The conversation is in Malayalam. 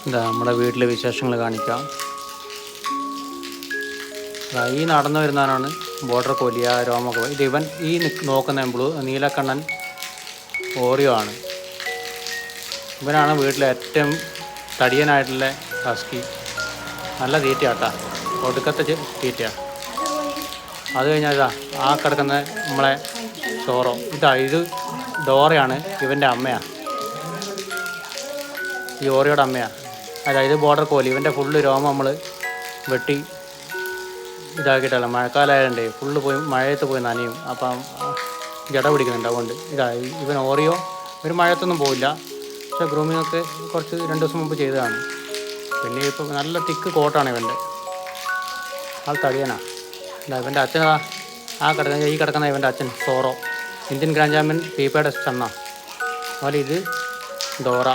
ഇതാ നമ്മുടെ വീട്ടിലെ വിശേഷങ്ങൾ കാണിക്കാം. ഈ നടന്നു വരുന്നവനാണ് ബോർഡർ കൊലിയ രോമൊക്കെ. ഇത് ഇവൻ ഈ നോക്കുന്ന നീലക്കണ്ണൻ ഓറിയോ ആണ്. ഇവനാണ് വീട്ടിലെ ഏറ്റവും തടിയനായിട്ടുള്ള ഹസ്കി. നല്ല തീറ്റയാട്ടാ, ഒടുക്കത്തെ തീറ്റയാണ്. അത് കഴിഞ്ഞാൽ ആ കിടക്കുന്ന നമ്മളെ ചോറോ ഇത് ഡോറയാണ്, ഇവൻ്റെ അമ്മയാണ്. ഈ ഓറിയോയുടെ അമ്മയാണ്. അതായത് ബോർഡർ കോലി. ഇവൻ്റെ ഫുള്ള് രോമം നമ്മൾ വെട്ടി ഇതാക്കിയിട്ടല്ല, മഴക്കാലമായതുകൊണ്ട് ഫുള്ള് പോയി മഴയത്ത് പോയി നനയും. അപ്പം ജട പിടിക്കുന്നുണ്ട്. അതുകൊണ്ട് ഇവൻ ഓറിയോ ഒരു മഴയത്തൊന്നും പോവില്ല. പക്ഷേ ഗ്രൂമിങ്ങൊക്കെ കുറച്ച് 2 ദിവസം മുമ്പ് ചെയ്തതാണ്. പിന്നെ ഇപ്പോൾ നല്ല തിക്ക് കോട്ടാണ് ഇവൻ്റെ. ആൾ തടിയനാണ്. ഇവൻ്റെ അച്ഛനാ ഈ കിടക്കുന്ന ഇവൻ്റെ അച്ഛൻ സോറോ, ഇന്ത്യൻ ഗ്രാൻഡ് ചാമ്പ്യൻ പീപ്പയുടെ സണ്ണ. അതുപോലെ ഇത് ഡോറ.